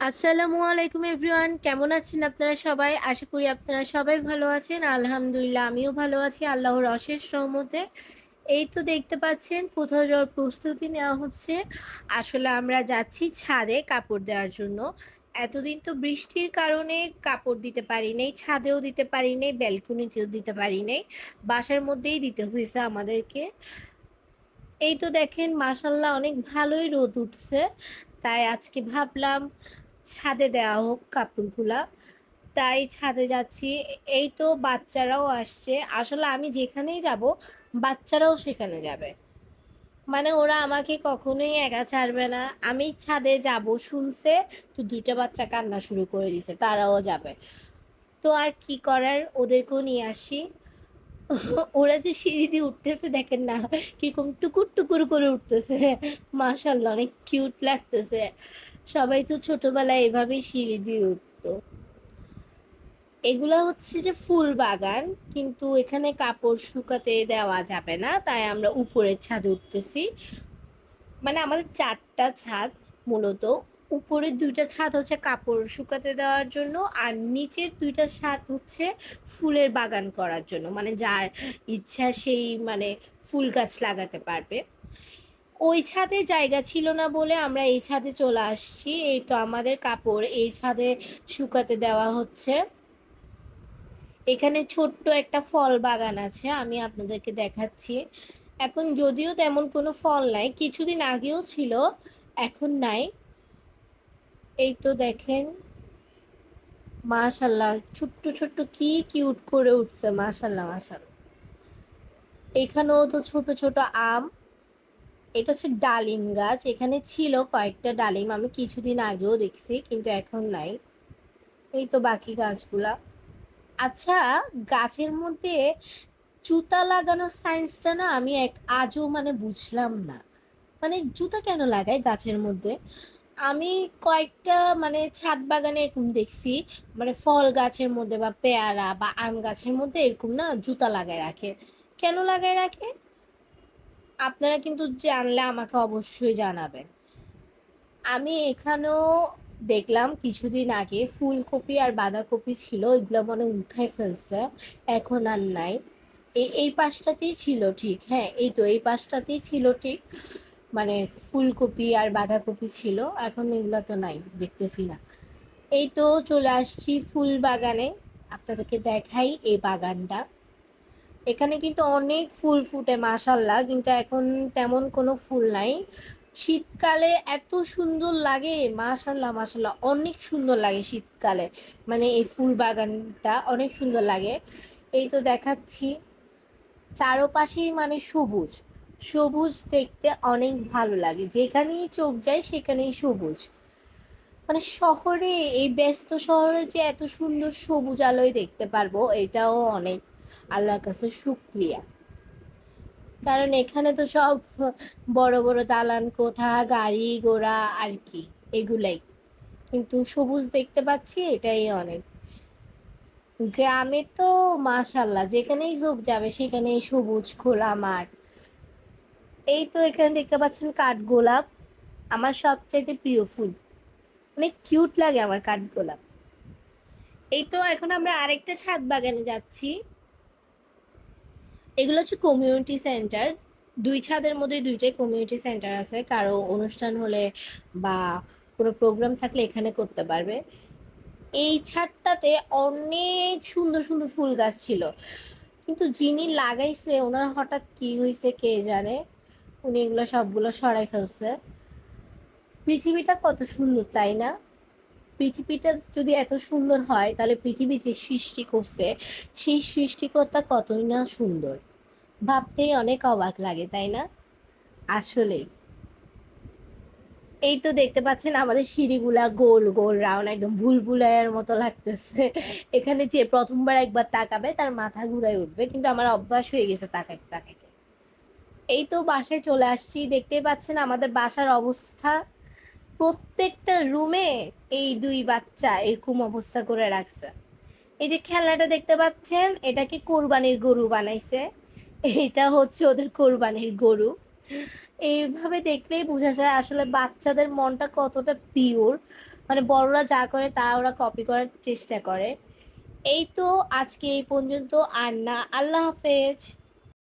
আসসালামু আলাইকুম এভরিওয়ান, কেমন আছেন আপনারা সবাই? আশা করি আপনারা সবাই ভালো আছেন। আলহামদুলিল্লাহ আমিও ভালো আছি আল্লাহর অশেষ রহমতে। এই তো দেখতে পাচ্ছেন কোথাও যাওয়ার প্রস্তুতি নেওয়া হচ্ছে। আসলে আমরা যাচ্ছি ছাদে কাপড় দেওয়ার জন্য। এতদিন তো বৃষ্টির কারণে কাপড় দিতে পারি নাই, ছাদেও দিতে পারি নাই, ব্যালকনিতেও দিতে পারি নাই, বাসার মধ্যেই দিতে হয়েছে আমাদেরকে। এই তো দেখেন মাশাল্লাহ অনেক ভালোই রোদ উঠছে, তাই আজকে ভাবলাম ছাদে দেওয়া হোক কাপড়গুলা। তাই ছাদে যাচ্ছি। এই তো বাচ্চারাও আসছে, আসলে আমি যেখানেই যাব বাচ্চারাও সেখানে যাবে, মানে ওরা আমাকে কখনোই একা ছাড়বে না। আমি ছাদে যাব শুনছে, তো দুইটা বাচ্চা কান্না শুরু করে দিছে, তারাও যাবে। তো আর কি করার, ওদেরকেও নিয়ে আসি। ওরা যে সিঁড়ি দিয়ে উঠতেছে দেখেন না, কিরকম টুকুর টুকুর করে উঠতেছে। মাশাল্লাহ অনেক কিউট লাগতেছে। সবাই তো ছোটবেলায় এভাবেই সিঁড়ি দিয়ে উঠতো। এগুলা হচ্ছে যে ফুল বাগান, কিন্তু এখানে কাপড় শুকাতে দেওয়া যাবে না, তাই আমরা উপরের ছাদে উঠতেছি। মানে আমাদের চারটা ছাদ মূলত। উপরের দুইটা ছাদ হচ্ছে কাপড় শুকাতে দেওয়ার জন্য, আর নিচের দুইটা ছাদ হচ্ছে ফুলের বাগান করার জন্য, মানে যার ইচ্ছা সেই মানে ফুল গাছ লাগাতে পারবে। ওই ছাদে জায়গা ছিল না বলে আমরা এই ছাদে চলে আসছি। এই তো আমাদের কাপড় এই ছাদে শুকাতে দেওয়া হচ্ছে। এখানে ছোট্ট একটা ফল বাগান আছে, আমি আপনাদেরকে দেখাচ্ছি। এখন যদিও তেমন কোনো ফল নাই, কিছুদিন আগেও ছিল, এখন নাই। এই তো দেখেন মাশাল্লাহ ছোট্ট ছোট্ট কি কিউট করে উঠছে, মাশাল্লাহ মাশাল্লাহ। এখানেও তো ছোট ছোট আম। এটা হচ্ছে ডালিম গাছ, এখানে ছিল কয়েকটা ডালিম, আমি কিছুদিন আগেও দেখছি, কিন্তু এখন নাই। এই তো বাকি গাছগুলা। আচ্ছা, গাছের মধ্যে জুতা লাগানোর সায়েন্সটা না আমি আজও মানে বুঝলাম না। মানে জুতা কেন লাগায় গাছের মধ্যে? আমি কয়েকটা মানে ছাদ বাগানে এরকম দেখছি, মানে ফল গাছের মধ্যে বা পেয়ারা বা আম গাছের মধ্যে এরকম না জুতা লাগায় রাখে। কেন লাগায় রাখে? আপনারা কিন্তু জানলে আমাকে অবশ্যই জানাবেন। আমি এখানেও দেখলাম কিছুদিন আগে ফুলকপি আর বাঁধাকপি ছিল, এগুলো মনে হয় উঠায় ফেলছে, এখন আর নাই। এই পাশটাতেই ছিল ঠিক, হ্যাঁ এই তো এই পাশটাতেই ছিল ঠিক, মানে ফুলকপি আর বাঁধাকপি ছিল, এখন এগুলো তো নাই, দেখতেছি না। এই তো চলে আসছি ফুল বাগানে, আপনাদেরকে দেখাই এই বাগানটা। এখানে কিন্তু অনেক ফুল ফুটে মাশাল্লাহ, কিন্তু এখন তেমন কোনো ফুল নাই। শীতকালে এত সুন্দর লাগে, মাশাল্লাহ মাশাল্লাহ অনেক সুন্দর লাগে শীতকালে, মানে এই ফুল বাগানটা অনেক সুন্দর লাগে। এই তো দেখাচ্ছি, চারপাশেই মানে সবুজ সবুজ, দেখতে অনেক ভালো লাগে, যেখানেই চোখ যায় সেখানেই সবুজ। মানে শহরে, এই ব্যস্ত শহরে যে এত সুন্দর সবুজ আলোয় দেখতে পারবো, এটাও অনেক আল্লাহর কাছে শুক্রিয়া। কারণ এখানে তো সব বড় বড় দালান কোঠা, গাড়ি ঘোড়া আর কি, এগুলাই। কিন্তু সবুজ দেখতে পাচ্ছি, এটাই অনেক। গ্রামে তো মাশাল্লাহ যেখানেই চোখ যাবে সেখানেই সবুজ খোলা মাঠ। এই তো এখানে দেখতে পাচ্ছেন কাঠগোলাপ, আমার সবচাইতে প্রিয় ফুল, অনেক কিউট লাগে আমার কাঠগোলাপ। এই তো এখন আমরা আরেকটা ছাদ বাগানে যাচ্ছি। এগুলো হচ্ছে কমিউনিটি সেন্টার। দুই ছাদের মধ্যে দুইটাই কমিউনিটি সেন্টার আছে, কারো অনুষ্ঠান হলে বা কোনো প্রোগ্রাম থাকলে এখানে করতে পারবে। এই ছাদটাতে অনেক সুন্দর সুন্দর ফুল গাছ ছিল, কিন্তু যিনি লাগাইছে ওনার হঠাৎ কি হয়েছে কে জানে, উনি এগুলো সবগুলো সরাই ফেলছে। পৃথিবীটা কত সুন্দর তাই না? পৃথিবীটা যদি এত সুন্দর হয়, তাহলে পৃথিবী যে সৃষ্টি করছে সেই সৃষ্টিকর্তা কতই না সুন্দর, ভাবতেই অনেক অবাক লাগে তাই না? আসলেই। এই তো দেখতে পাচ্ছেন আমাদের সিঁড়িগুলা গোল গোল রাউন্ড, একদম ভুলভুলাইয়ের মতো লাগতেছে। এখানে যে প্রথমবার একবার তাকাবে তার মাথা ঘুরায় উঠবে, কিন্তু আমার অভ্যাস হয়ে গেছে তাকাইতে তাকাইতে। এই তো বাসায় চলে আসছি, দেখতেই পাচ্ছেন আমাদের বাসার অবস্থা। প্রত্যেকটা রুমে এই দুই বাচ্চা এরকম অবস্থা করে রাখছে। এই যে খেলনাটা দেখতে পাচ্ছেন, এটাকে কোরবানির গরু বানাইছে, এটা হচ্ছে ওদের কোরবানির গরু। এইভাবে দেখলেই বোঝা যায় আসলে বাচ্চাদের মনটা কতটা পিওর। মানে বড়রা যা করে তা ওরা কপি করার চেষ্টা করে। এই তো আজকে এই পর্যন্ত, আর না, আল্লাহ হাফেজ।